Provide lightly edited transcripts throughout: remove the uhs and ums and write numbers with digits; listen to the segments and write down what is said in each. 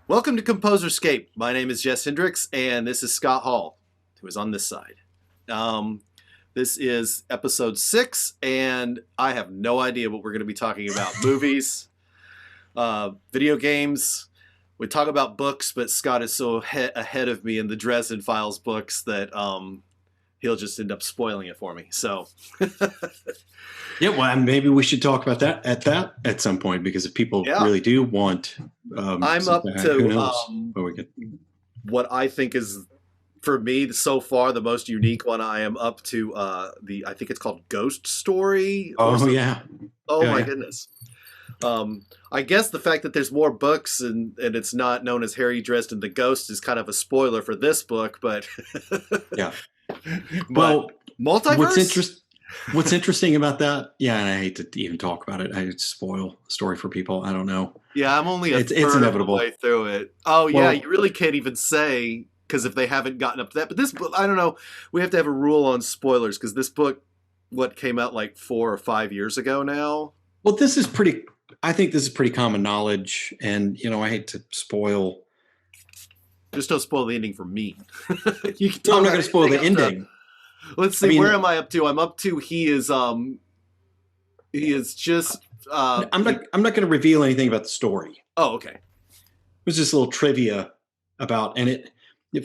Welcome to Composerscape. My name is Jess Hendricks, and this is Scott Hall, who is on this side. Um, this is episode 6, and I have no idea what we're going to be talking about. Movies, video games. We talk about books, but Scott is so ahead of me in the Dresden Files books that he'll just end up spoiling it for me. So, Yeah, well, maybe we should talk about that at some point, because if people yeah, really do want, I'm up who to knows what we could. what I think is, for me so far, the most unique one. I am up to I think it's called Ghost Story or Oh something. yeah, Oh yeah, my yeah, goodness. I guess the fact that there's more books and it's not known as Harry Dresden the Ghost is kind of a spoiler for this book, but yeah. but Well, what's multiverse? interest what's interesting about that? Yeah, and I hate to even talk about it. I spoil the story for people. I don't know. Yeah, I'm only a It's third of the inevitable. way through it. Oh yeah, Well, you really can't even say because if they haven't gotten up to that. But this book, I don't know. We have to have a rule on spoilers because this book, what came out like 4 or 5 years ago now. well, this is pretty. I think this is pretty common knowledge, and I hate to spoil. Just don't spoil the ending for me. You can No, talk I'm not about going to spoil anything the up to. ending. Let's I see, where mean, am I up to? I'm up to he is just I'm not going to reveal anything about the story. oh, okay. Was just a little trivia about, and it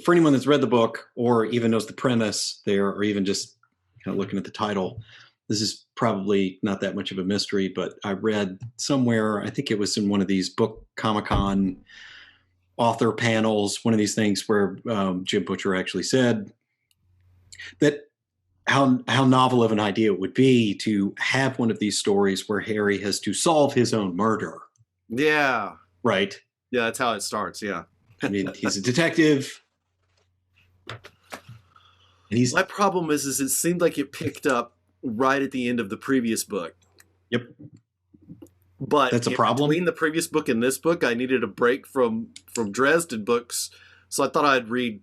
for anyone that's read the book or even knows the premise there, or even just kind of looking at the title, this is probably not that much of a mystery. But I read somewhere, I think it was in one of these book Comic-Con author panels, one of these things where Jim Butcher actually said that how novel of an idea it would be to have one of these stories where Harry has to solve his own murder, Yeah. right? Yeah, that's how it starts, yeah. I mean, he's a detective, and he's My problem is it seemed like it picked up right at the end of the previous book. yep. But That's a in problem. between the previous book and this book, I needed a break from Dresden books, so I thought I'd read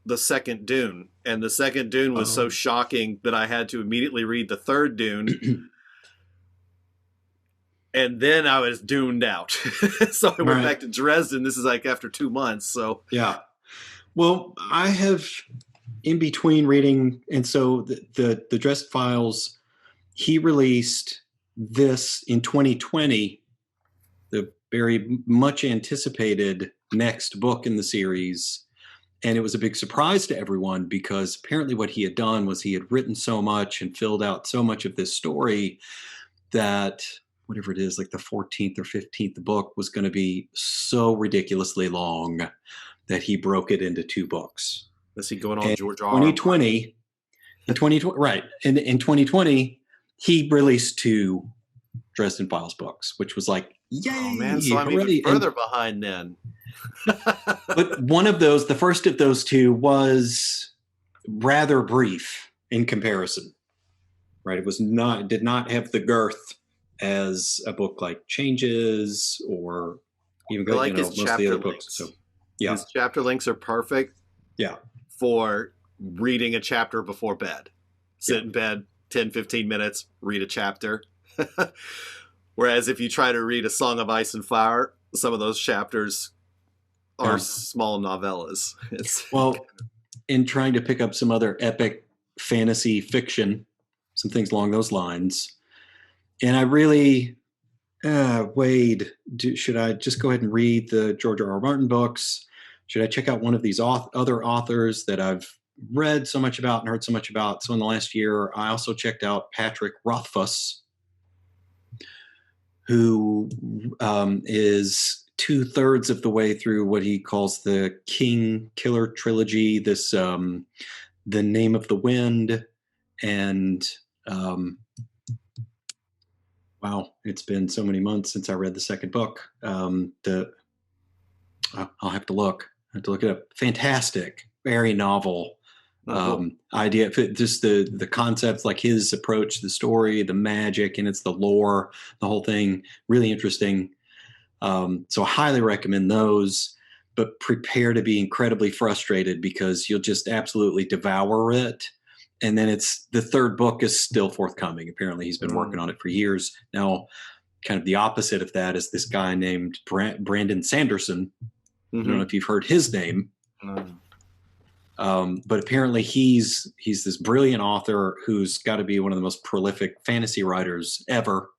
the second Dune, and the second Dune was so Oh. shocking that I had to immediately read the third Dune, and then I was duned out. So I went Right. back to Dresden. This is like after 2 months, so Yeah. Well, I have in between reading, and so the Dresden Files, he released this in 2020, the very much anticipated next book in the series. And it was a big surprise to everyone because apparently what he had done was he had written so much and filled out so much of this story that whatever it is, like the 14th or 15th book was going to be so ridiculously long that he broke it into 2 books. is he going on And George R. R. Martin? 2020, in 2020, right. And in 2020, he released 2 Dresden Files books, which was like, Oh man, yay, so I'm even hooray. further behind then. But one of those, the first of those 2 was rather brief in comparison, right? It did not have the girth as a book like Changes or even I like his most of the chapter other books. links. So yeah, His chapter links are perfect yeah, for reading a chapter before bed. Sit yeah. in bed 10, 15 minutes, read a chapter. Whereas if you try to read A Song of Ice and Fire, some of those chapters are Yeah. small novellas. It's Well, in trying to pick up some other epic fantasy fiction, some things along those lines, and I really, Wade, should I just go ahead and read the George R. R. Martin books? Should I check out one of these other authors that I've read so much about and heard so much about? So in the last year, I also checked out Patrick Rothfuss, who is 2/3 of the way through what he calls the King Killer trilogy. This, The Name of the Wind, and wow, it's been so many months since I read the second book. I'll have to look. I have to look it up. Fantastic, very novel idea. Just the concepts, like his approach to the story, the magic, and it's the lore, the whole thing, really interesting. So I highly recommend those, but prepare to be incredibly frustrated because you'll just absolutely devour it. And then the third book is still forthcoming. Apparently he's been working on it for years. Now, kind of the opposite of that is this guy named Brandon Sanderson, I don't know if you've heard his name. But apparently he's this brilliant author who's got to be one of the most prolific fantasy writers ever,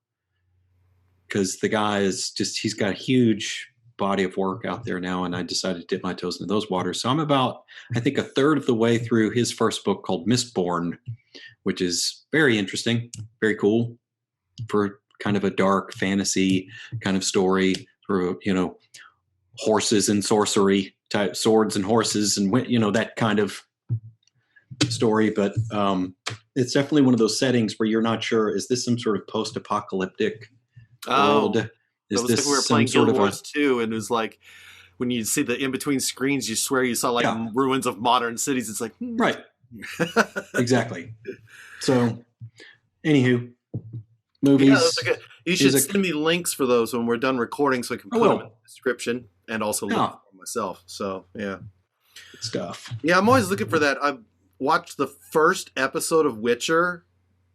because the guy is just, he's got a huge body of work out there now, and I decided to dip my toes into those waters. So I'm about, I think, a third of the way through his first book called Mistborn, which is very interesting, very cool for kind of a dark fantasy kind of story through, horses and sorcery type, swords and horses and, that kind of story. But it's definitely one of those settings where you're not sure, is this some sort of post-apocalyptic world? Is this like we were playing Guild Wars 2, and it was like when you see the in-between screens, you swear you saw ruins of modern cities. It's like, right. Exactly. So, anywho, movies. Yeah, you should send me links for those when we're done recording, so I can put them in the description and also look for myself. So, yeah. Good stuff. Yeah, I'm always looking for that. I've watched the first episode of Witcher,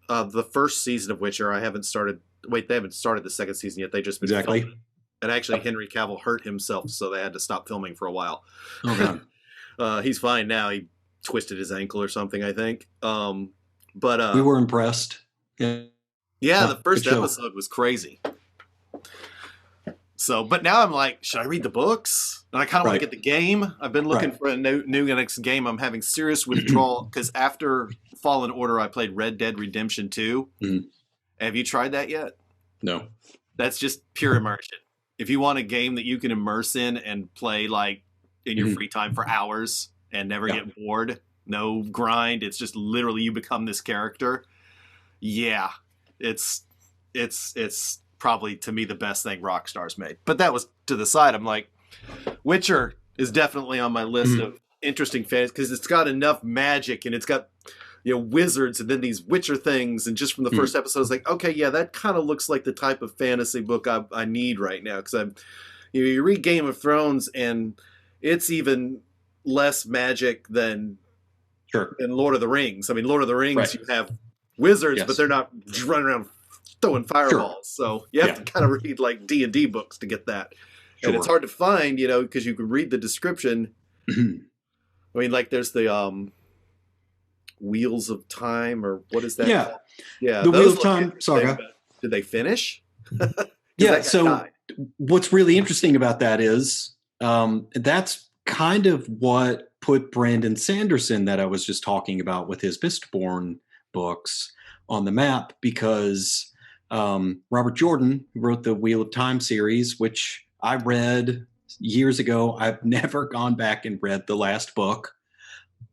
the first season of Witcher. I haven't started. Wait, they haven't started the second season yet. They just been filming. And actually, Henry Cavill hurt himself, so they had to stop filming for a while. Oh, God. He's fine now. He twisted his ankle or something, I think. But we were impressed. Yeah, the first episode was crazy. So, but now I'm like, should I read the books? And I kind of want to get the game. I've been looking for a new next game. I'm having serious withdrawal because after Fallen Order, I played Red Dead Redemption 2. Mm-hmm. Have you tried that yet? No. That's just pure immersion. If you want a game that you can immerse in and play like in your free time for hours and never get bored, no grind, it's just literally you become this character. Yeah, it's probably, to me, the best thing Rockstar's made. But that was to the side. I'm like, Witcher is definitely on my list of interesting fans because it's got enough magic and it's got wizards and then these Witcher things, and just from the first episode, it's like, okay, yeah, that kind of looks like the type of fantasy book I need right now, because you read Game of Thrones and it's even less magic than Lord of the Rings. I mean, Lord of the Rings, you have wizards, but they're not running around throwing fireballs. So you have to kind of read like D&D books to get that. And it's hard to find, because you can read the description. I mean, like there's the Wheels of Time, or what is that called? Yeah, the Wheels of Time saga. Did they finish? Yeah, so what's really interesting about that is that's kind of what put Brandon Sanderson, that I was just talking about with his Mistborn books, on the map, because Robert Jordan, who wrote the Wheel of Time series, which I read years ago. I've never gone back and read the last book,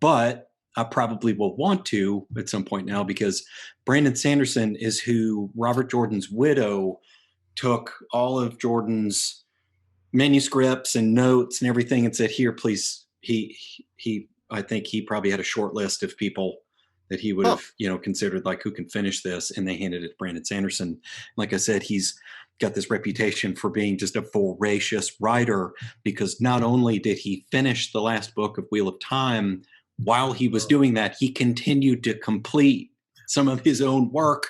but I probably will want to at some point now, because Brandon Sanderson is who Robert Jordan's widow took all of Jordan's manuscripts and notes and everything and said, here, please. I think he probably had a short list of people that he would have, considered, like, who can finish this, and they handed it to Brandon Sanderson. Like I said, he's got this reputation for being just a voracious writer, because not only did he finish the last book of Wheel of Time, while he was doing that, he continued to complete some of his own work.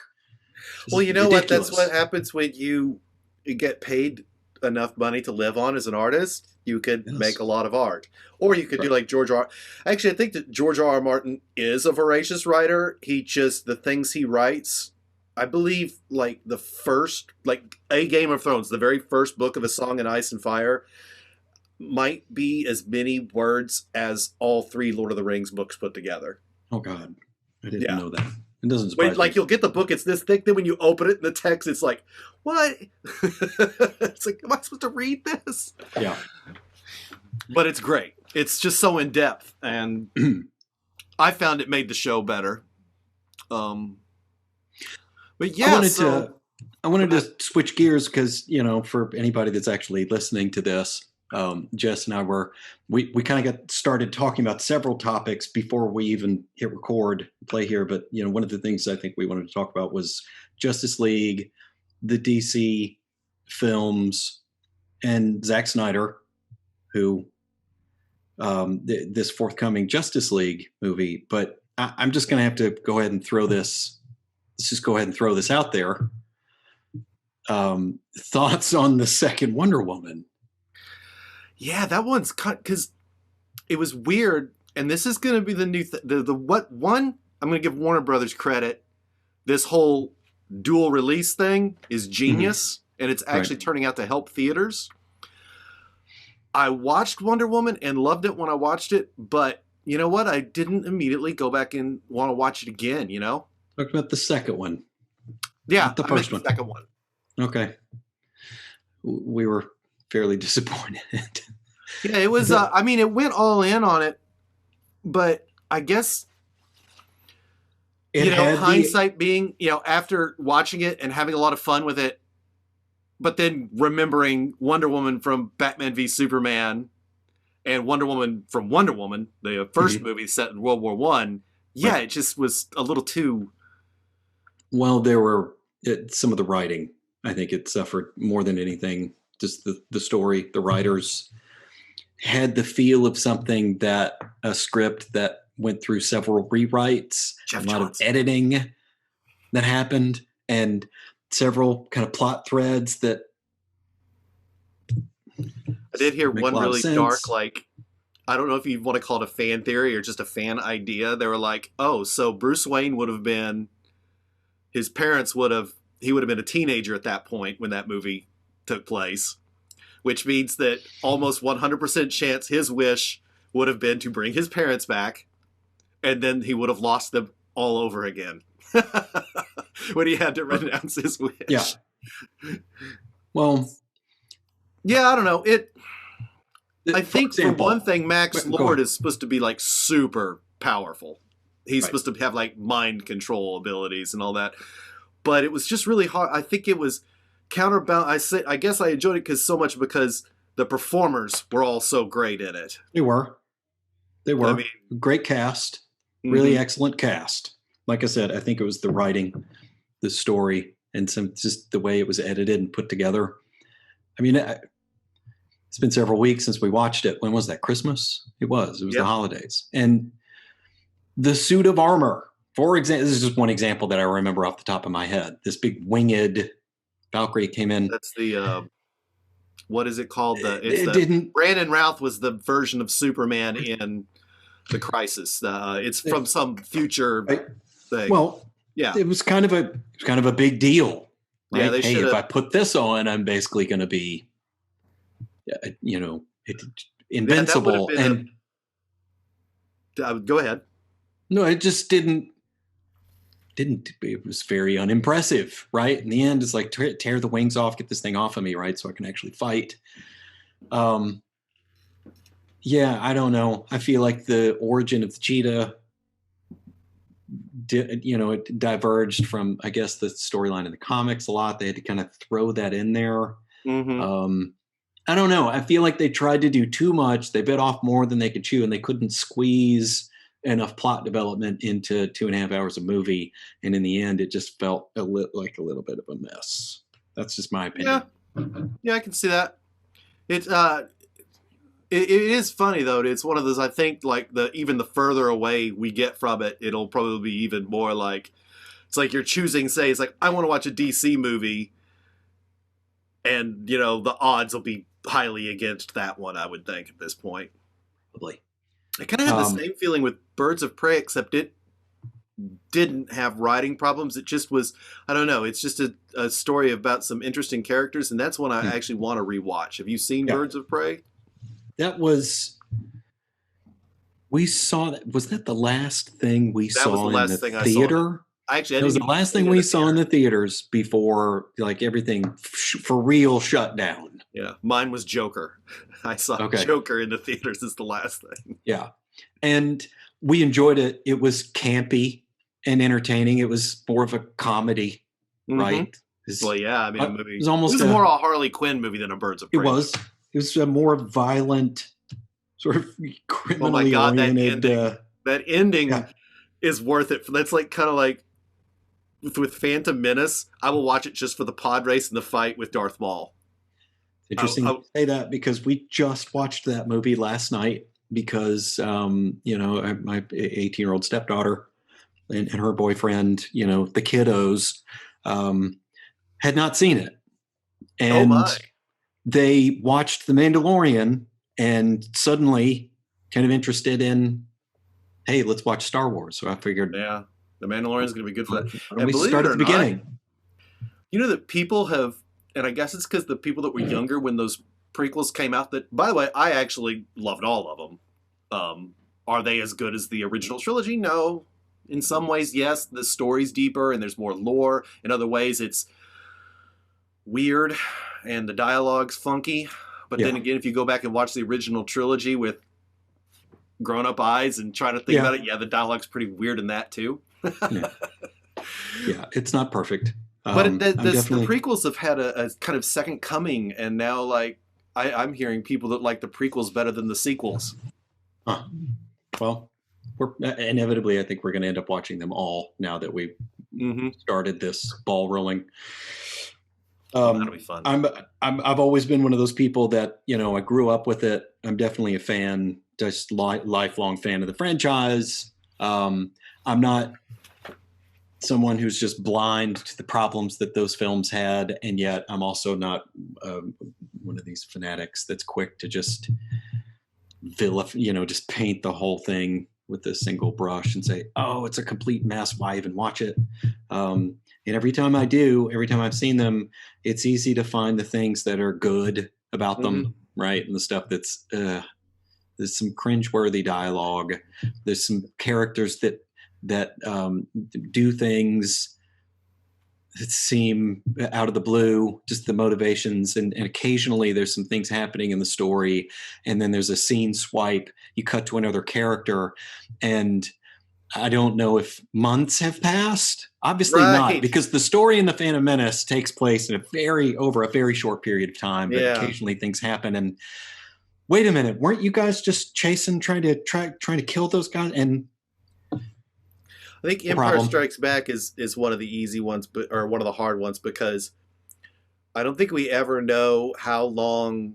Well, you know what? That's what happens when you get paid enough money to live on as an artist. You could make a lot of art. Or you could do like George R. Actually, I think that George R. Martin is a voracious writer. The things he writes, I believe, like the first, like A Game of Thrones, the very first book of A Song in Ice and Fire, might be as many words as all 3 Lord of the Rings books put together. Oh, God. I didn't know that. It doesn't surprise me. Like, you'll get the book, it's this thick, then when you open it in the text, it's like, what? It's like, am I supposed to read this? Yeah. But it's great. It's just so in-depth, and I found it made the show better. But yeah, I wanted to switch gears because, for anybody that's actually listening to this, Jess and I we kind of got started talking about several topics before we even hit record play here. But, one of the things I think we wanted to talk about was Justice League, the DC films, and Zack Snyder, who this forthcoming Justice League movie. But I'm just going to have to go ahead and throw this. Let's just go ahead and throw this out there. Thoughts on the second Wonder Woman? Yeah, that one's because it was weird, and this is going to be the new the what one I'm going to give Warner Brothers credit. This whole dual release thing is genius, and it's actually Right. turning out to help theaters. I watched Wonder Woman and loved it when I watched it, but you know what? I didn't immediately go back and want to watch it again. You know? Talk about the second one, Yeah, not the I meant first the one. second one. Okay. We were fairly disappointed. Yeah, it was. I mean, it went all in on it, but I guess It had hindsight being, after watching it and having a lot of fun with it, but then remembering Wonder Woman from Batman v Superman and Wonder Woman from Wonder Woman, the 1st movie set in World War One. Yeah, Right. it just was a little too. Well, there were some of the writing. I think it suffered more than anything. Just the story, the writers had the feel of something that a script that went through several rewrites, Jeff a lot of Johnson. editing that happened, and several kind of plot threads that I did hear make one a lot of really sense. dark, like, I don't know if you want to call it a fan theory or just a fan idea. They were like, oh, so Bruce Wayne would have been, his parents would have, he would have been a teenager at that point when that movie took place, which means that almost 100% chance his wish would have been to bring his parents back, and then he would have lost them all over again when he had to renounce his wish. Yeah. Well, Yeah, I don't know. I for think example, for one thing, Max Go Lord ahead. is supposed to be like super powerful. He's Right. supposed to have like mind control abilities and all that. But it was just really hard. I think it was counterbalance. I guess I enjoyed it because the performers were all so great in it. They were. They were. I mean, Great cast, really mhm. excellent cast. Like I said, I think it was the writing, the story, and just the way it was edited and put together. I mean, it's been several weeks since we watched it. When was that? Christmas? It was. It was Yep. the holidays. And the suit of armor, for example, this is just one example that I remember off the top of my head. This big winged Valkyrie came in. That's the what is it called? It didn't. Brandon Routh was the version of Superman in the Crisis. It's from some future Right. thing. Well, yeah, it was kind of a big deal. Right? Yeah, they Hey, should've- if I put this on, I'm basically going to be, invincible. been And go ahead. no, it just didn't. It was very unimpressive, right? In the end, it's like tear the wings off, get this thing off of me, right? So I can actually fight. Yeah, I don't know. I feel like the origin of the cheetah, it diverged from, I guess, the storyline in the comics a lot. They had to kind of throw that in there. Mm-hmm. I don't know. I feel like they tried to do too much. They bit off more than they could chew, and they couldn't squeeze enough plot development into 2.5 hours of movie. And in the end, it just felt like a little bit of a mess. That's just my opinion. Yeah, I can see that. It is funny though. It's one of those. I think like even the further away we get from it, it'll probably be even more like it's like you're choosing. Say it's like I want to watch a DC movie, and the odds will be highly against that one. I would think at this point. Probably. I kind of have the same feeling with Birds of Prey, except it didn't have writing problems. It just was, I don't know. It's just a story about some interesting characters, and that's one I actually want to rewatch. Have you seen Birds of Prey? We saw that. Was that the last thing we saw was the last in the thing I saw. theater? Actually, That was the last thing we saw in the theaters before like everything for real shut down. Yeah, mine was Joker. I saw Joker in the theaters as the last thing. Yeah, and we enjoyed it. It was campy and entertaining. It was more of a comedy, right? Well, yeah, I mean, a movie. It was more a Harley Quinn movie than a Birds of Prey. It was a more violent, sort of criminally oh my God, oriented. That ending is worth it. That's like kind of like with Phantom Menace. I will watch it just for the pod race and the fight with Darth Maul. Interesting to say that because we just watched that movie last night because, my 18-year-old stepdaughter and her boyfriend, the kiddos, had not seen it. And they watched The Mandalorian and suddenly kind of interested in, hey, let's watch Star Wars. So I figured, Yeah, The Mandalorian is going to be good for that. why don't And we believe start it at or the not, beginning? you know that people have, and I guess it's because the people that were younger when those prequels came out. That, by the way, I actually loved all of them. Are they as good as the original trilogy? No. In some ways, yes. The story's deeper and there's more lore. In other ways, it's weird and the dialogue's funky. But then again, if you go back and watch the original trilogy with grown-up eyes and try to think about it, the dialogue's pretty weird in that too. Yeah, it's not perfect. But the prequels have had a kind of second coming, and now like I'm hearing people that like the prequels better than the sequels. Well, we're inevitably, I think we're going to end up watching them all now that we've started this ball rolling. That'll be fun. I've always been one of those people that, I grew up with it. I'm definitely a fan, just lifelong fan of the franchise. I'm not someone who's just blind to the problems that those films had, and yet I'm also not one of these fanatics that's quick to just just paint the whole thing with a single brush and say, oh, it's a complete mess, why even watch it? And every time I've seen them, it's easy to find the things that are good about them, right? And the stuff that's there's some cringeworthy dialogue, there's some characters that do things that seem out of the blue, just the motivations, and occasionally there's some things happening in the story, and then there's a scene swipe, you cut to another character, and I don't know if months have passed. Obviously not, because the story in The Phantom Menace takes place in over a very short period of time, but occasionally things happen, and wait a minute, weren't you guys just chasing, trying to kill those guys? And I think Empire Strikes Back is one of the easy ones, or one of the hard ones, because I don't think we ever know how long.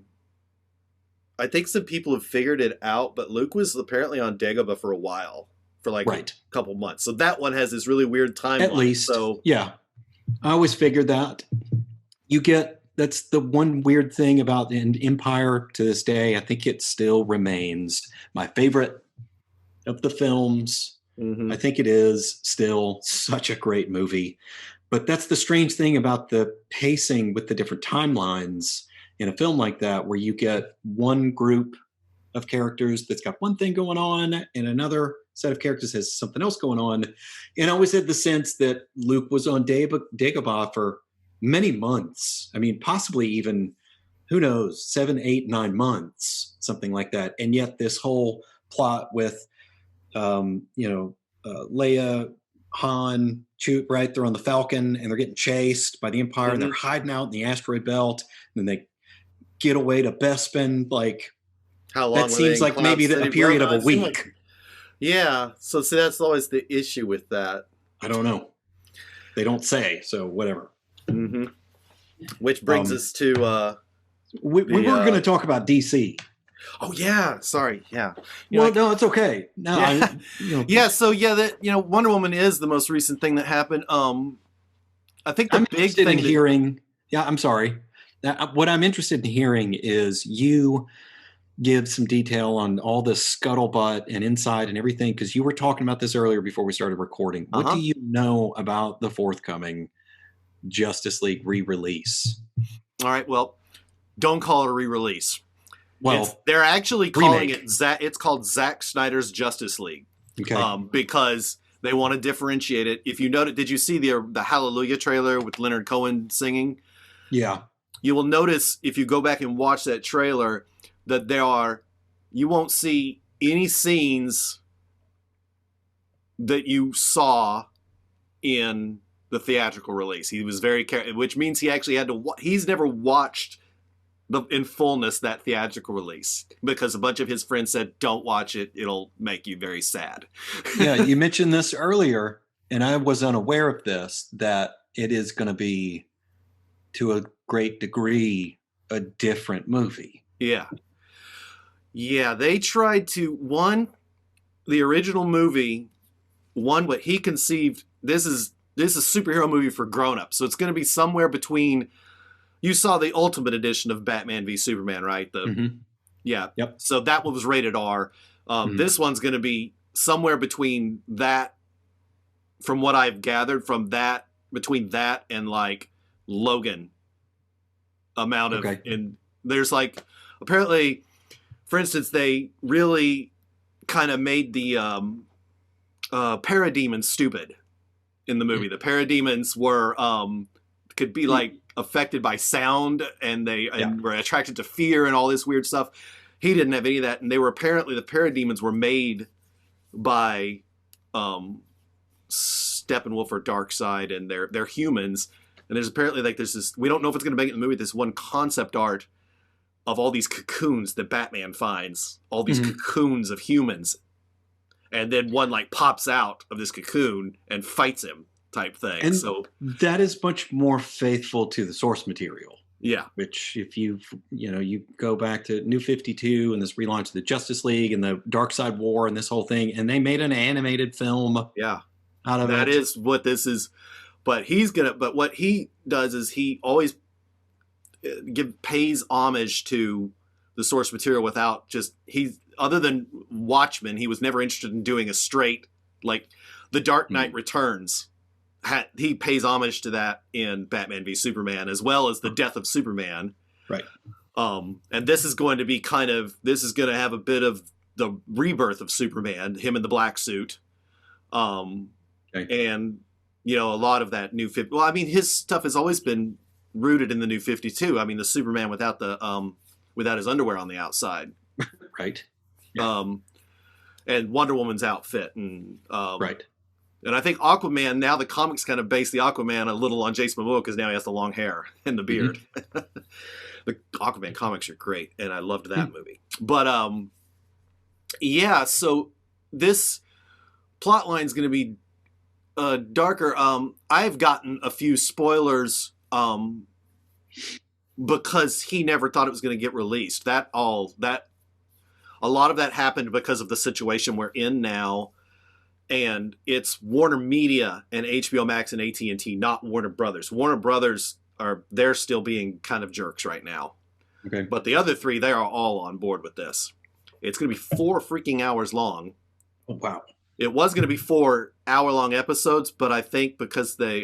I think some people have figured it out, but Luke was apparently on Dagobah for a while, for like a couple months. So that one has this really weird timeline. At least, so yeah, I always figured that. That's the one weird thing about Empire to this day. I think it still remains my favorite of the films. I think it is still such a great movie, but that's the strange thing about the pacing with the different timelines in a film like that, where you get one group of characters that's got one thing going on and another set of characters has something else going on. And I always had the sense that Luke was on Dagobah for many months. I mean, possibly even, who knows, 7, 8, 9 months, something like that. And yet this whole plot with Leia, Han, Chewie, right? They're on the Falcon and they're getting chased by the Empire and they're hiding out in the asteroid belt. And then they get away to Bespin. Like, how long? That seems like maybe a period of a week. Yeah. So see, that's always the issue with that. I don't know. They don't say, so whatever. Which brings us to we were going to talk about DC. Oh yeah, sorry. Yeah. No, it's okay. No, So that Wonder Woman is the most recent thing that happened. I think the big thing in hearing. Yeah, I'm sorry. What I'm interested in hearing is you give some detail on all the scuttlebutt and inside and everything, because you were talking about this earlier before we started recording. What do you know about the forthcoming Justice League re-release? All right. Well, don't call it a re-release. Well, they're actually calling it it's called Zack Snyder's Justice League. Okay. Because they want to differentiate it. If you notice, did you see the Hallelujah trailer with Leonard Cohen singing? Yeah. You will notice if you go back and watch that trailer that you won't see any scenes that you saw in the theatrical release. He was very careful, which means he actually had to. He's never watched in fullness that theatrical release because a bunch of his friends said, "Don't watch it; it'll make you very sad." Yeah, you mentioned this earlier, and I was unaware of this, that it is going to be, to a great degree, a different movie. Yeah, they tried to the original movie, what he conceived. This is a superhero movie for grown-ups, so it's going to be somewhere between. You saw the Ultimate Edition of Batman v Superman, right? Yeah. Yep. So that one was rated R. Mhm. This one's going to be somewhere between that, from what I've gathered from that, between that and like Logan amount of, Okay. and there's like, apparently, for instance, they really kind of made the parademons stupid in the movie. The parademons were could be like affected by sound, and they were attracted to fear and all this weird stuff. He didn't have any of that, and they were apparently, the parademons were made by Steppenwolf or Darkseid, and they're humans. And there's apparently like there's this, we don't know if it's going to make it in the movie, this one concept art of all these cocoons that Batman finds, all these cocoons of humans, and then one like pops out of this cocoon and fights him, type thing. And so that is much more faithful to the source material. Yeah. Which, if you go back to New 52 and this relaunch of the Justice League and the Darkseid War and this whole thing, and they made an animated film. Yeah. Out of that it. is what this is. But what he does is he always pays homage to the source material without just, other than Watchmen, he was never interested in doing a straight, like The Dark Knight Returns. He pays homage to that in Batman v Superman, as well as the death of Superman. Right. And this is going to be this is going to have a bit of the rebirth of Superman, him in the black suit. And, a lot of that New 50. Well, I mean, his stuff has always been rooted in the New 52. I mean, the Superman without his underwear on the outside. Right. Yeah. And Wonder Woman's outfit. And, right. And I think Aquaman, now the comics kind of base the Aquaman a little on Jason Momoa because now he has the long hair and the beard. The Aquaman comics are great, and I loved that movie. But, yeah, so this plot line is going to be darker. I've gotten a few spoilers because he never thought it was going to get released. A lot of that happened because of the situation we're in now. And it's Warner Media and HBO Max and AT&T, not Warner Brothers. Warner Brothers they're still being kind of jerks right now. Okay. But the other three, they are all on board with this. It's going to be 4 freaking hours long. Oh, wow. It was going to be 4 hour-long episodes, but I think because their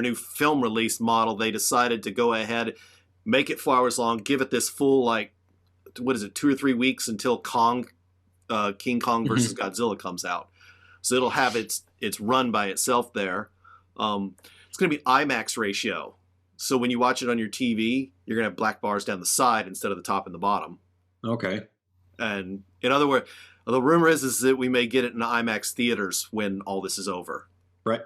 new film release model, they decided to go ahead, make it 4 hours long, give it this full, 2 or 3 weeks until King Kong versus Godzilla comes out. So it'll have its run by itself there. It's going to be IMAX ratio. So when you watch it on your TV, you're going to have black bars down the side instead of the top and the bottom. Okay. And in other words, the rumor is that we may get it in IMAX theaters when all this is over. Right.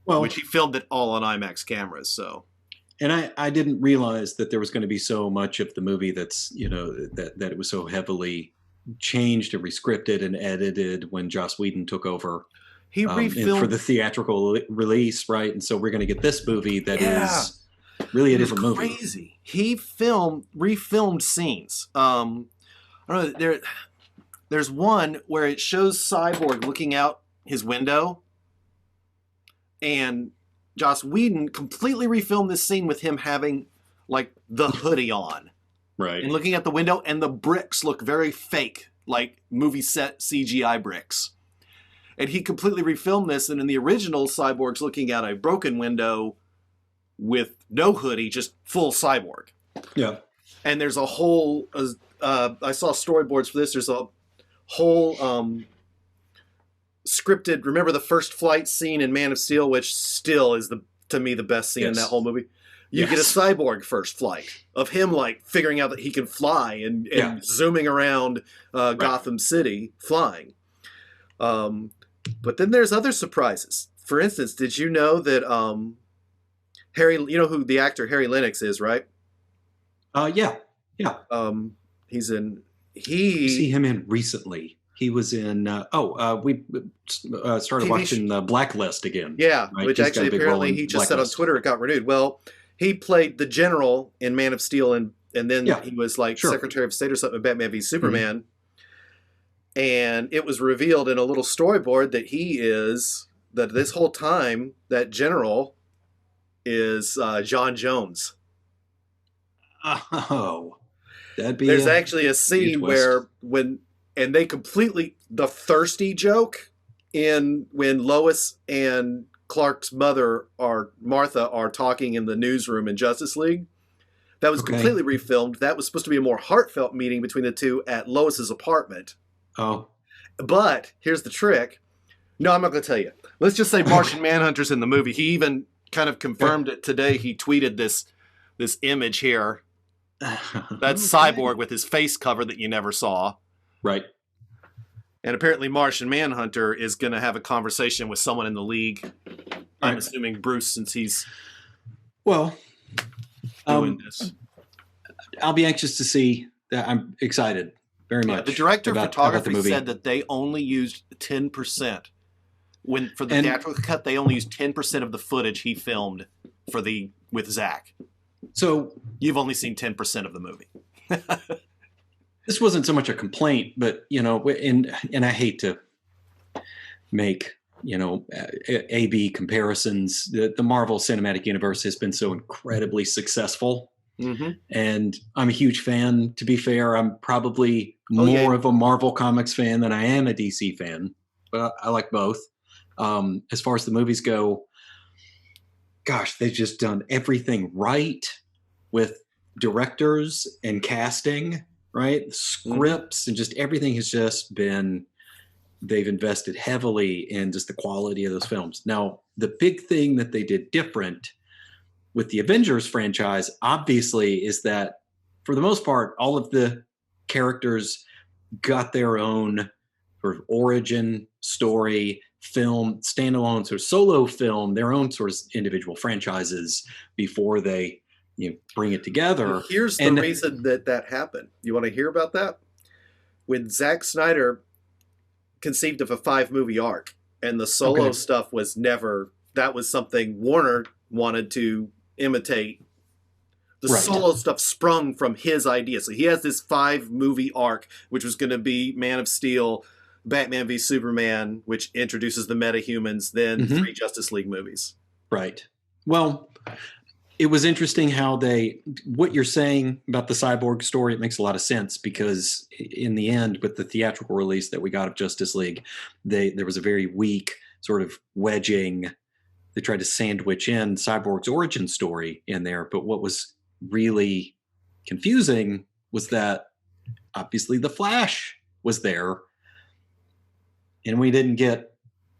Which he filmed it all on IMAX cameras. So. And I didn't realize that there was going to be so much of the movie that's, that it was so heavily changed and rescripted and edited when Joss Whedon took over. He refilmed for the theatrical release, right? And so we're going to get this movie that is really a different movie. Crazy. He refilmed scenes. I don't know. There's one where it shows Cyborg looking out his window, and Joss Whedon completely refilmed this scene with him having the hoodie on, right, and looking at the window, and the bricks look very fake, like movie set CGI bricks. And he completely refilmed this, and in the original, Cyborg's looking out a broken window with no hoodie, just full Cyborg. Yeah. And there's a whole, I saw storyboards for this, there's a whole scripted, remember the first flight scene in Man of Steel, which still is, to me, the best scene in that whole movie? You get a Cyborg first flight of him figuring out that he can fly and zooming around Gotham City flying. But then there's other surprises. For instance, did you know that Harry, you know who the actor Harry Lennox is, right? Yeah. He's in. You see him in recently. He was in. We started watching Blacklist again. Yeah, right? Which actually apparently he just said on Twitter it got renewed. Well, he played the general in Man of Steel, and then he was Secretary of State or something in Batman v Superman. Mm-hmm. And it was revealed in a little storyboard that this whole time that general is John Jones. Oh. That'd be There's a, actually a scene twist. where and they completely the thirsty joke in when Lois and Clark's mother or Martha are talking in the newsroom in Justice League. That was Okay. completely refilmed. That was supposed to be a more heartfelt meeting between the two at Lois's apartment. Oh, But here's the trick. No, I'm not going to tell you. Let's just say Martian Manhunter's in the movie. He even kind of confirmed it today. He tweeted this image here. That's Cyborg with his face covered that you never saw. Right. And apparently Martian Manhunter is going to have a conversation with someone in the League. I'm Right. assuming Bruce, since he's Well, doing this. I'll be anxious to see that. I'm excited very much. The director of about the photography movie. said that they only used 10%. For the And- theatrical cut, they only used 10% of the footage he filmed with Zach. So You've only seen 10% of the movie. this wasn't so much a complaint, but and I hate to make A/B comparisons. The Marvel Cinematic Universe has been so incredibly successful, Mm-hmm. and I'm a huge fan. To be fair, I'm probably Oh, yeah. more of a Marvel Comics fan than I am a DC fan, but I like both. As far as the movies go, gosh, they've just done everything right with directors and casting, right? Scripts and just everything has just been, they've invested heavily in just the quality of those films. Now, the big thing that they did different with the Avengers franchise, obviously, is that for the most part, all of the characters got their own sort of origin story, film, standalone sort of solo film, their own sort of individual franchises before they bring it together. Here's the reason that happened. You want to hear about that? When Zack Snyder conceived of a 5-movie arc, and the solo stuff was never, that was something Warner wanted to imitate. The solo stuff sprung from his idea. So he has this 5-movie arc, which was going to be Man of Steel, Batman v Superman, which introduces the metahumans, then 3 Justice League movies. Right. Well, it was interesting how what you're saying about the Cyborg story, it makes a lot of sense, because in the end, with the theatrical release that we got of Justice League, there was a very weak sort of wedging. They tried to sandwich in Cyborg's origin story in there. But what was really confusing was that obviously the Flash was there, and we didn't get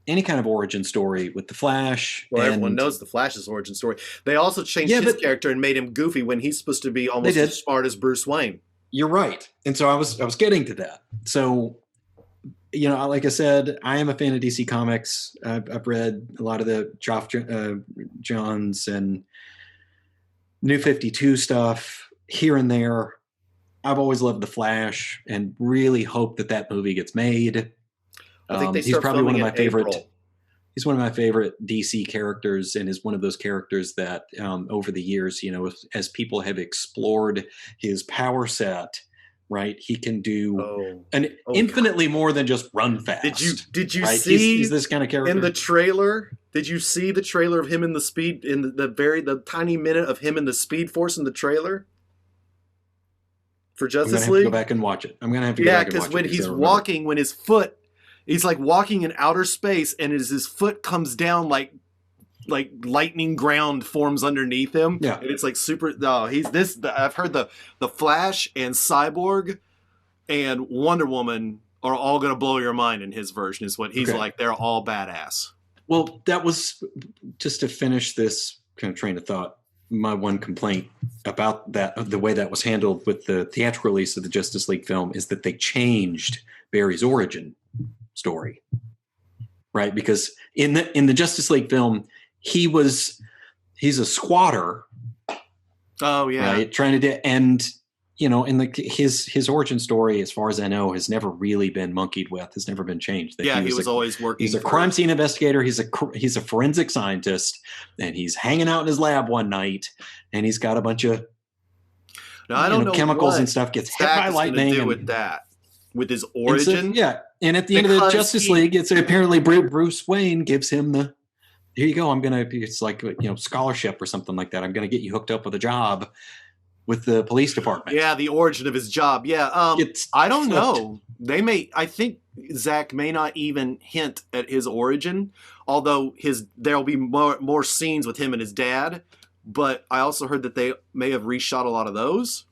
any kind of origin story with the Flash. Well, everyone knows the Flash's origin story. They also changed his character and made him goofy when he's supposed to be almost as smart as Bruce Wayne. You're right. And so I was getting to that. So, like I said, I am a fan of DC Comics. I've read a lot of the Geoff Johns and New 52 stuff here and there. I've always loved the Flash and really hope that movie gets made. I think he's probably one of my favorite. He's one of my favorite DC characters, and is one of those characters that over the years, as people have explored his power set, right, he can do infinitely more than just run fast. Did you right? see he's this kind of character in the trailer? Did you see the trailer of him in the tiny minute of him in the Speed Force in the trailer for Justice League? Go back and watch it. I'm gonna have to go back and watch it. Yeah, because when he's walking, when his foot. He's like walking in outer space, and as his foot comes down, like lightning ground forms underneath him. Yeah, and it's like super. No, he's this. I've heard the Flash and Cyborg and Wonder Woman are all going to blow your mind in his version. Is what he's like. They're all badass. Well, that was just to finish this kind of train of thought. My one complaint about the way that was handled with the theatrical release of the Justice League film is that they changed Barry's origin story, right? Because in the Justice League film, he's a squatter. Oh yeah, right. Trying to and his origin story, as far as I know, has never really been monkeyed with. Has never been changed. He was always working. He's a crime scene investigator. He's a forensic scientist, and he's hanging out in his lab one night, and he's got a bunch of chemicals and stuff. Gets hit by lightning. Do with that. With his origin, and at the end of the Justice League, it's apparently Bruce Wayne gives him the, here you go. It's like scholarship or something like that. I'm gonna get you hooked up with a job, with the police department. Yeah, the origin of his job. Yeah, It's I don't flipped. know. They may. I think Zach may not even hint at his origin, although there'll be more scenes with him and his dad. But I also heard that they may have reshot a lot of those.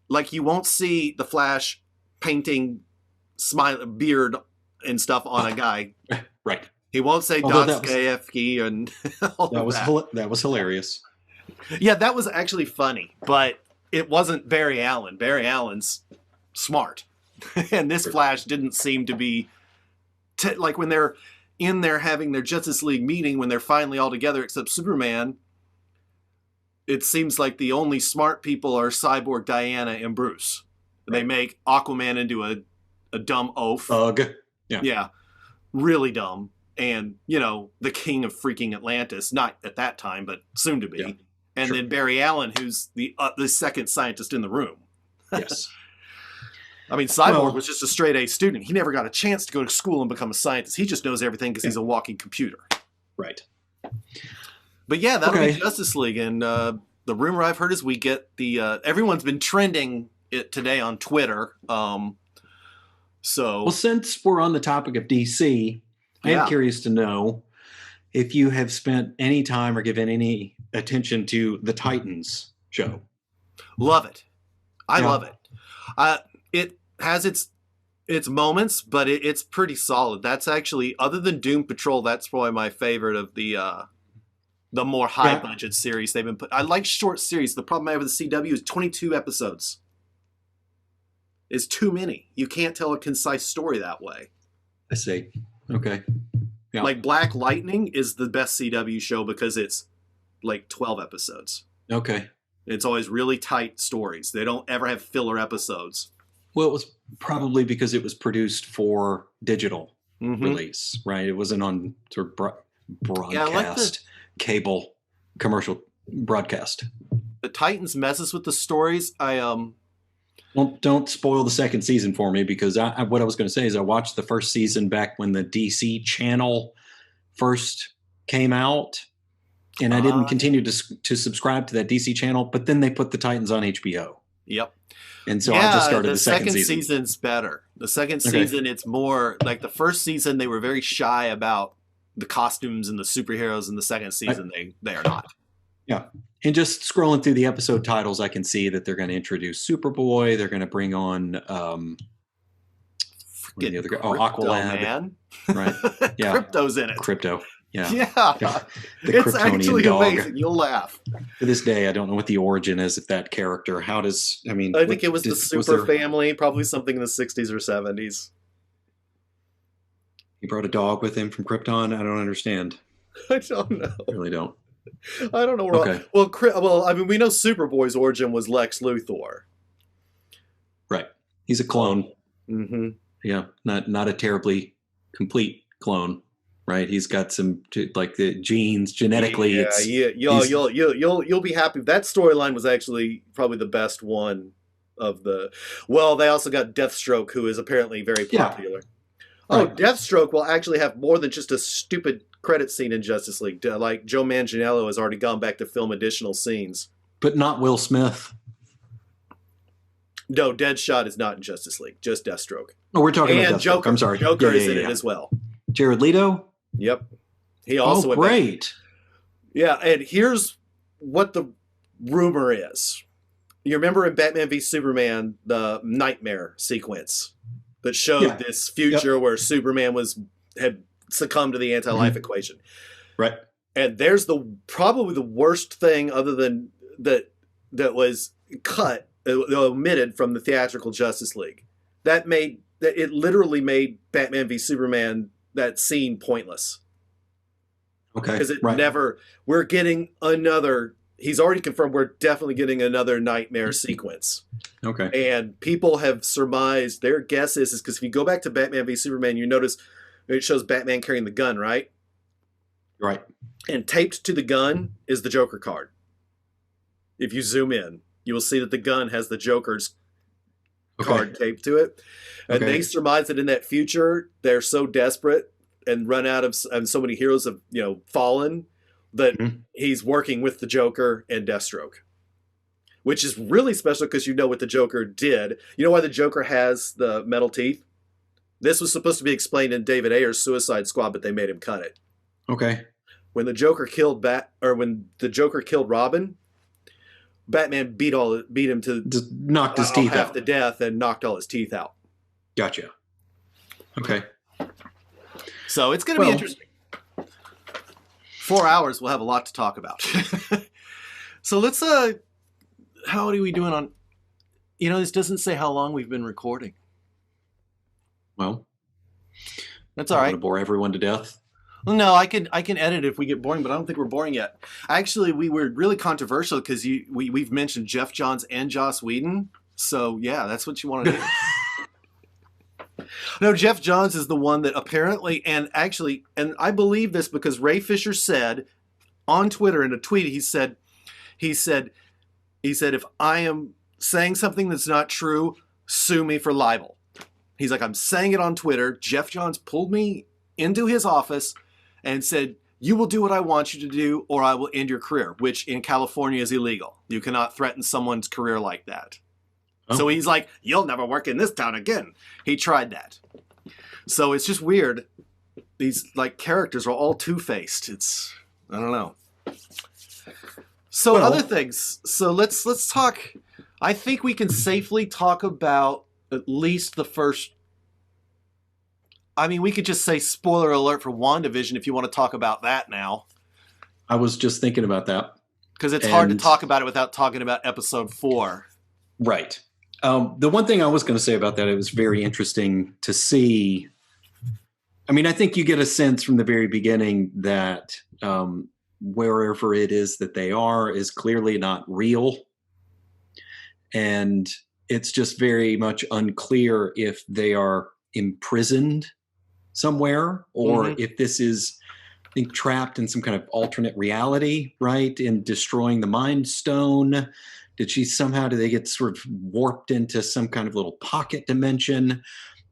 Like you won't see the Flash painting smile beard and stuff on a guy. Right. He won't say Although that was- Dostoevsky and all That of was that. that was hilarious. Yeah, that was actually funny, but it wasn't Barry Allen. Barry Allen's smart. And this Flash didn't seem to be like when they're in there having their Justice League meeting, when they're finally all together except Superman, it seems like the only smart people are Cyborg, Diana, and Bruce. They make Aquaman into a dumb oaf. Ugh. Yeah, really dumb. And, the king of freaking Atlantis, not at that time, but soon to be. Yeah, and sure. then Barry Allen, who's the second scientist in the room. Yes. I mean, Cyborg Well- was just a straight A student. He never got a chance to go to school and become a scientist. He just knows everything because he's a walking computer. Right. But yeah, that'll Okay. be Justice League. And the rumor I've heard is we get everyone's been trending it today on Twitter. So Well, since we're on the topic of DC, I Yeah. am curious to know if you have spent any time or given any attention to the Titans show. love it. I Yeah. love it. It has its moments, but it's pretty solid. That's actually, other than Doom Patrol, that's probably my favorite of the more high budget series they've been put. I like short series. The problem I have with the CW is 22 episodes. It's too many. You can't tell a concise story that way. I see. Okay. Yeah. Like Black Lightning is the best CW show because it's like 12 episodes. Okay. It's always really tight stories. They don't ever have filler episodes. Well, it was probably because it was produced for digital Mhm. release, right? It wasn't on sort of broadcast, Yeah, I like cable, commercial broadcast. The Titans messes with the stories. Well, don't spoil the second season for me, because what I was going to say is I watched the first season back when the DC channel first came out, and I didn't continue to subscribe to that DC channel. But then they put the Titans on HBO, Yep. and so I just started the the second season. season's better. The second Okay. season, it's more like the first season. They were very shy about the costumes and the superheroes. In the second season, they are not. And just scrolling through the episode titles, I can see that they're going to introduce Superboy. They're going to bring on what are the other guy? Crypto, Aqualad, man. right? Yeah. Crypto's in it. Crypto. Yeah. Yeah. The It's Kryptonian actually dog. amazing. You'll laugh. To this day, I don't know what the origin is of that character. I think it was the was super there- family, probably something in the 60s or 70s. He brought a dog with him from Krypton. I don't understand. I don't know. I really don't. I don't know. Okay. Well, I mean, we know Superboy's origin was Lex Luthor. Right. He's a clone. Mm-hmm. Yeah. Not a terribly complete clone. Right. He's got some like the genes genetically. Yeah, it's, yeah. You'll be happy. That storyline was actually probably the best one of the. Well, they also got Deathstroke, who is apparently very Yeah. popular. Oh, Right. Deathstroke will actually have more than just a stupid credit scene in Justice League. Like Joe Manganiello has already gone back to film additional scenes. but not Will Smith. No, Deadshot is not in Justice League. Just Deathstroke. Oh, we're talking And about Deathstroke. Joker. I'm sorry. Joker Yeah, is in yeah, it yeah. as well. Jared Leto. Yep. He also Oh, went back. great. Yeah, and here's what the rumor is. You remember in Batman v Superman, the nightmare sequence that showed Yeah. this future where Superman had succumbed to the anti-life Mm-hmm. equation. Right. And there's probably the worst thing other than that was cut, omitted from the theatrical Justice League. It literally made Batman v Superman, that scene, pointless. Okay. Because it right. we're getting another, he's already confirmed we're definitely getting another nightmare sequence. Okay. And people have surmised, their guess is because if you go back to Batman v Superman, you notice it shows Batman carrying the gun, right? Right. And taped to the gun is the Joker card. If you zoom in, you will see that the gun has the Joker's card taped to it. And Okay. they surmise that in that future, they're so desperate and run out of, and so many heroes have, fallen, that Mhm. he's working with the Joker and Deathstroke. which is really special because you know what the Joker did. You know why the Joker has the metal teeth? This was supposed to be explained in David Ayer's Suicide Squad, but they made him cut it. Okay. When the Joker killed Robin, Batman beat him to Just knocked his teeth half out. to death and knocked all his teeth out. Gotcha. Okay. So it's going to be interesting. 4 hours, we'll have a lot to talk about. So let's how are we doing on? This doesn't say how long we've been recording. Well, that's all right. I'm going to bore everyone to death. Well, no, I can edit if we get boring, but I don't think we're boring yet. Actually, we were really controversial because we've mentioned Jeff Johns and Joss Whedon. So yeah, that's what you want to do. No, Jeff Johns is the one that apparently, and I believe this because Ray Fisher said on Twitter in a tweet, he said, if I am saying something that's not true, sue me for libel. He's like, I'm saying it on Twitter. Jeff Johns pulled me into his office and said, you will do what I want you to do or I will end your career, which in California is illegal. You cannot threaten someone's career like that. Oh. So he's like, you'll never work in this town again. He tried that. So it's just weird. These characters are all two-faced. I don't know. So other things. So let's talk. I think we can safely talk about at least the first. I mean, we could just say spoiler alert for WandaVision if you want to talk about that now. I was just thinking about that. Because it's hard to talk about it without talking about episode 4. Right. The one thing I was going to say about that, it was very interesting to see. I mean, I think you get a sense from the very beginning that wherever it is that they are is clearly not real. And it's just very much unclear if they are imprisoned somewhere or if this is, I think, trapped in some kind of alternate reality, right? In destroying the Mind Stone. Do they get sort of warped into some kind of little pocket dimension?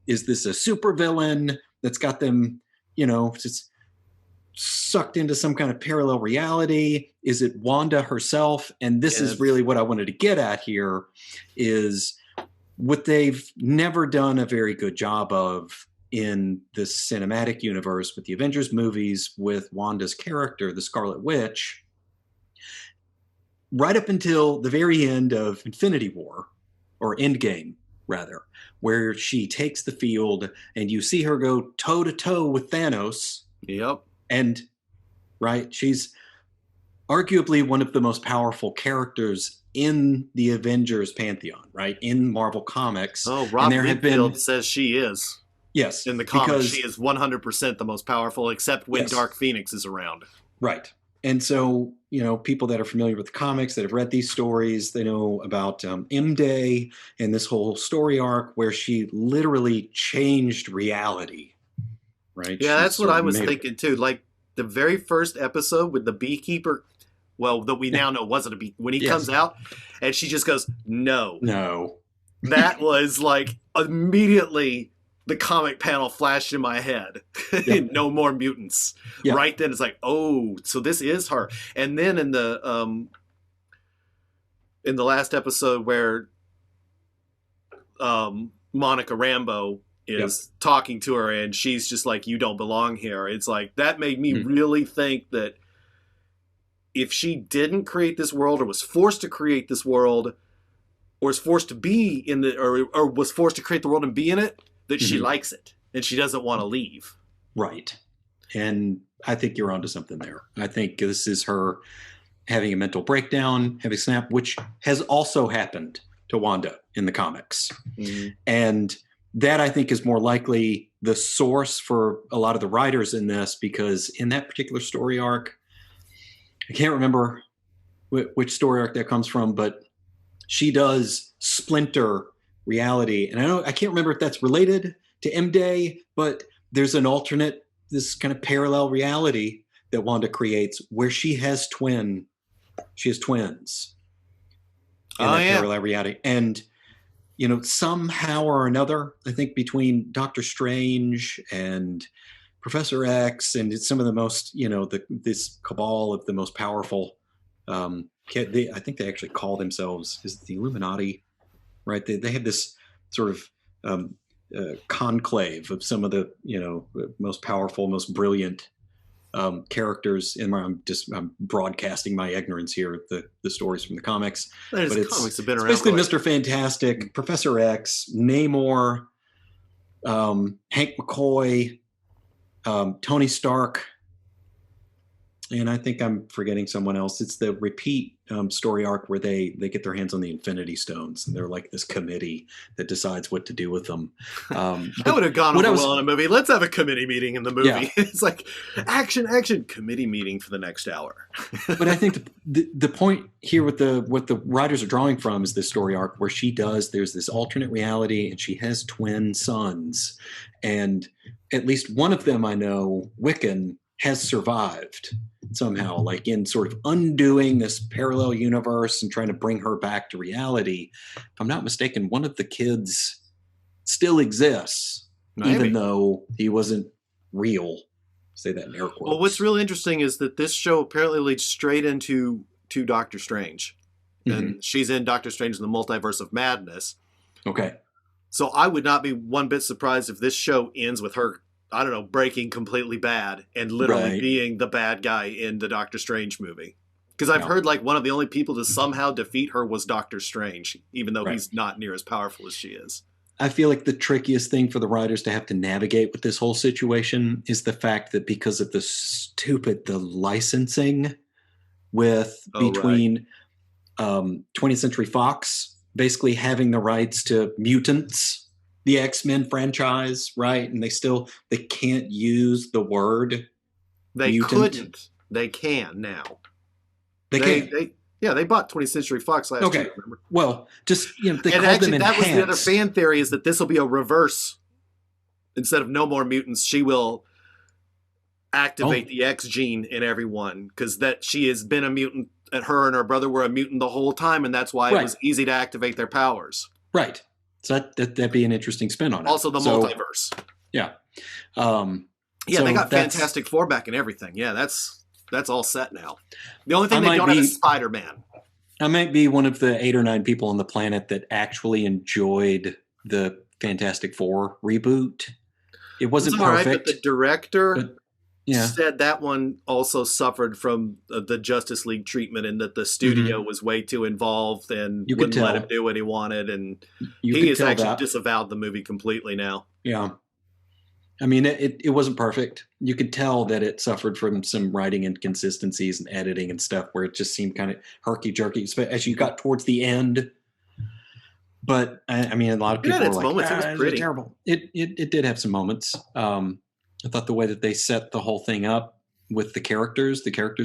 Is this a supervillain that's got them, just sucked into some kind of parallel reality? Is it Wanda herself? And this is really what I wanted to get at here is what they've never done a very good job of in the cinematic universe with the Avengers movies with Wanda's character, the Scarlet Witch. Right up until the very end of Infinity War, or Endgame, rather, where she takes the field and you see her go toe-to-toe with Thanos. Yep. And, right, she's arguably one of the most powerful characters in the Avengers pantheon, right, in Marvel Comics. Oh, Rob Liefeld says she is. Yes. In the comics, she is 100% the most powerful, except when Dark Phoenix is around. Right. And so, people that are familiar with the comics, that have read these stories, they know about M-Day and this whole story arc where she literally changed reality, right? Yeah, that's what I was thinking too. Like the very first episode with the beekeeper, that we now know wasn't a bee, when he comes out and she just goes, no. That was immediately the comic panel flashed in my head. No more mutants. Yeah. Right then it's like, oh, so this is her. And then in the last episode where Monica Rambeau is talking to her and she's just like, you don't belong here. It's like, that made me really think that if she didn't create this world or was forced to create this world or was forced to be in or was forced to create the world and be in it, that she likes it and she doesn't want to leave. Right. And I think you're onto something there. I think this is her having a mental breakdown, having a snap, which has also happened to Wanda in the comics. And that, I think, is more likely the source for a lot of the writers in this, because in that particular story arc, I can't remember which story arc that comes from, but she does splinter reality. And I can't remember if that's related to M-Day, but there's an alternate, this kind of parallel reality that Wanda creates where she has twins in that parallel reality. And, somehow or another, I think between Doctor Strange and Professor X and some of the most, this cabal of the most powerful I think they actually call themselves, is it the Illuminati, right? They have this sort of conclave of some of the most powerful, most brilliant characters. And I'm broadcasting my ignorance here at the stories from the comics. There's But comics have been it's around. basically for like- Mr. Fantastic, Professor X, Namor, Hank McCoy, Tony Stark, and I think I'm forgetting someone else. It's the repeat story arc where they get their hands on the Infinity Stones, and they're like this committee that decides what to do with them. That would have gone what over I was- well in a movie. Let's have a committee meeting in the movie. Yeah. It's like action, committee meeting for the next hour. But I think the point here with what the writers are drawing from is this story arc where there's this alternate reality, and she has twin sons, and at least one of them, I know, Wiccan, has survived somehow, like in sort of undoing this parallel universe and trying to bring her back to reality. If I'm not mistaken, one of the kids still exists, Maybe. even though he wasn't real. Say that in air quotes. Well, what's really interesting is that this show apparently leads straight into Doctor Strange. And she's in Doctor Strange in the Multiverse of Madness. Okay. So I would not be one bit surprised if this show ends with her, I don't know, breaking completely bad and literally Right. being the bad guy in the Doctor Strange movie. Because I've Yeah. heard like one of the only people to somehow defeat her was Doctor Strange, even though Right. he's not near as powerful as she is. I feel like the trickiest thing for the writers to have to navigate with this whole situation is the fact that because of the licensing between 20th Century Fox basically having the rights to mutants, the X-Men franchise, right? And they can't use the word They mutant. couldn't. They can now. They can't. They bought 20th Century Fox last Okay. year, remember? Well, just they And called actually, them that was the other enhanced. fan theory, is that this will be a reverse. Instead of no more mutants, she will activate Oh. the X gene in everyone, because that she has been a mutant, and her and her brother were a mutant the whole time, and that's why it Right. was easy to activate their powers. Right. So that'd be an interesting spin on it. Also, the So, multiverse. Yeah. Yeah, so they got that's- Fantastic Four back and everything. Yeah, that's all set now. The only thing I they might don't have be- is Spider-Man. I might be one of the 8 or 9 people on the planet that actually enjoyed the Fantastic Four reboot. It wasn't It's all right, perfect. but the director but- yeah. said that one also suffered from the Justice League treatment, and that the studio was way too involved and Mm-hmm. You could wouldn't let tell. him do what he wanted. And You he could has tell actually that. disavowed the movie completely now. Yeah. I mean, it wasn't perfect. You could tell that it suffered from some writing inconsistencies and editing and stuff where it just seemed kind of herky-jerky as you got towards the end. But, I mean, a lot of It had people its were like, moments. It was "Ah, pretty." terrible." It did have some moments. I thought the way that they set the whole thing up with the characters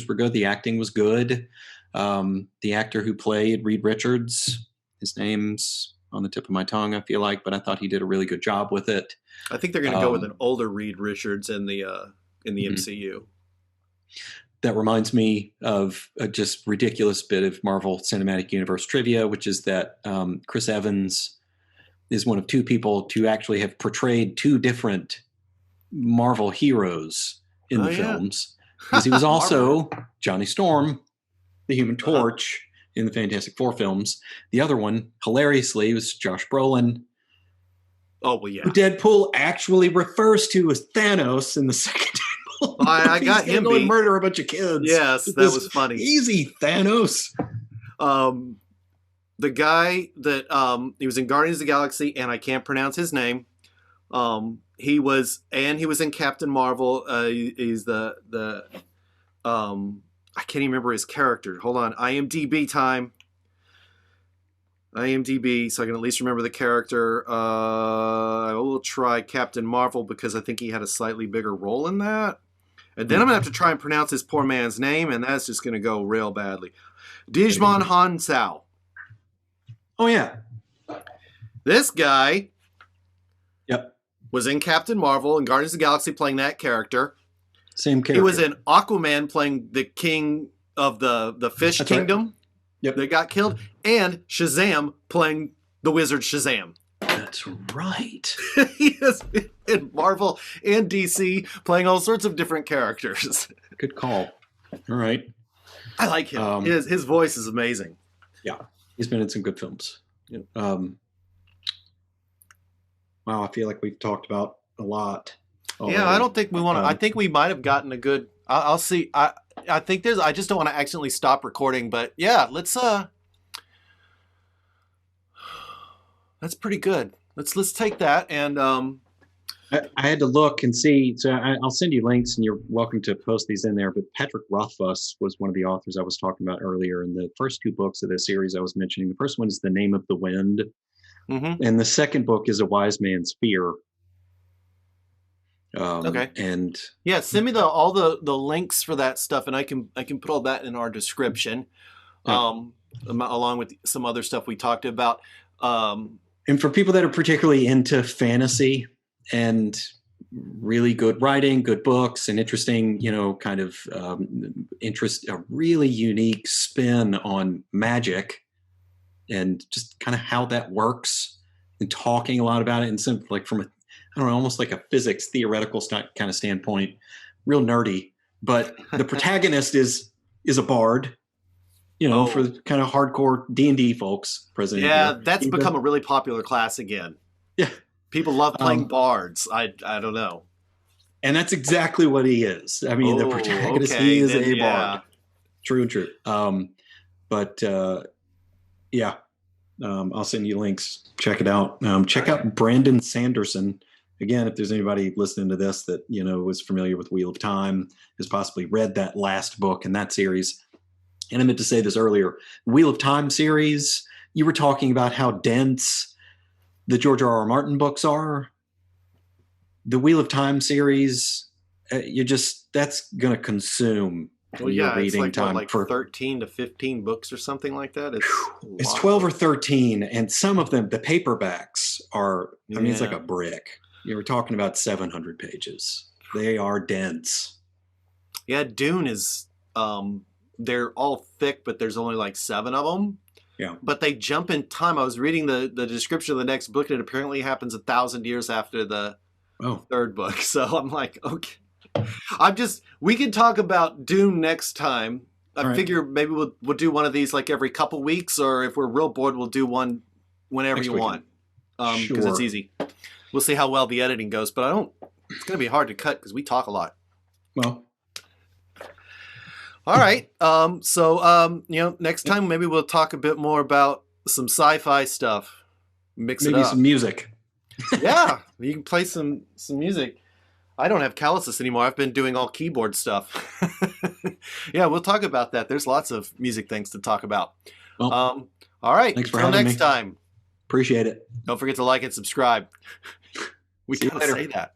were good. The acting was good. The actor who played Reed Richards, his name's on the tip of my tongue, I feel like, but I thought he did a really good job with it. I think they're going to go with Um, an older Reed Richards in the Mhm. MCU. That reminds me of a just ridiculous bit of Marvel Cinematic Universe trivia, which is that Chris Evans is one of 2 people to actually have portrayed 2 different Marvel heroes in Oh, the yeah. films. Because he was also Johnny Storm, the Human Uh-huh. Torch, in the Fantastic Four films. The other one, hilariously, was Josh Brolin, Oh well, yeah. who Deadpool actually refers to as Thanos in the second Deadpool. I movie. got He's gonna him go and beat. murder a bunch of kids. Yes, With that this was funny. Easy, Thanos. The guy that he was in Guardians of the Galaxy, and I can't pronounce his name. He was in Captain Marvel. He's the I can't even remember his character. Hold on, IMDb time. IMDb, so I can at least remember the character. I will try Captain Marvel because I think he had a slightly bigger role in that. And then I'm gonna have to try and pronounce this poor man's name, and that's just gonna go real badly. Digimon Hansao. Oh yeah. This guy Yep. was in Captain Marvel and Guardians of the Galaxy playing that character. Same character. He was in Aquaman playing the king of the fish That's right. kingdom Yep. that got killed, and Shazam playing the wizard Shazam. That's right. He is in Marvel and DC playing all sorts of different characters. Good call. All right. I like him. His voice is amazing. Yeah, he's been in some good films. Yeah. Wow, I feel like we've talked about a lot. Yeah, I don't think we want to. I think we might have gotten a good. I'll see. I think there's. I just don't want to accidentally stop recording. But yeah, let's. That's pretty good. Let's take that and. I had to look and see. So I'll send you links, and you're welcome to post these in there. But Patrick Rothfuss was one of the authors I was talking about earlier. And the first 2 books of this series I was mentioning. The first one is The Name of the Wind, and the second book is A Wise Man's Fear. Okay. And yeah, send me all the links for that stuff, and I can put all that in our description, along with some other stuff we talked about. And for people that are particularly into fantasy and really good writing, good books, and interesting, kind of a really unique spin on magic and just kind of how that works, and talking a lot about it, and some like from almost like a physics theoretical kind of standpoint, real nerdy. But the protagonist is a bard, for the kind of hardcore D&D folks present. Yeah, that's become a really popular class again. Yeah. People love playing bards. I don't know. And that's exactly what he is. I mean, the protagonist, he is a bard. True and true. I'll send you links. Check it out. Check out Brandon Sanderson. Again, if there's anybody listening to this that, was familiar with Wheel of Time, has possibly read that last book in that series. And I meant to say this earlier. Wheel of Time series, you were talking about how dense the George R.R. Martin books are. The Wheel of Time series, that's going to consume your reading time for 13 to 15 books or something like that. It's 12 or 13, and some of them, the paperbacks are. I mean, it's like a brick. You were talking about 700 pages. They are dense. Yeah, Dune is. They're all thick, but there's only like 7 of them. Yeah. But they jump in time. I was reading the description of the next book, and it apparently happens 1,000 years after the third book. So I'm like, okay. We can talk about Dune next time. I figure maybe we'll do one of these like every couple weeks, or if we're real bored, we'll do one whenever you want. Because it's easy. We'll see how well the editing goes, but it's going to be hard to cut because we talk a lot. Well. All right. Next time maybe we'll talk a bit more about some sci-fi stuff. Mix it up. Maybe some music. Yeah, you can play some music. I don't have Callisis anymore. I've been doing all keyboard stuff. Yeah, we'll talk about that. There's lots of music things to talk about. Well, all right. Thanks for having me. Next time. Appreciate it. Don't forget to like and subscribe. We gotta say that.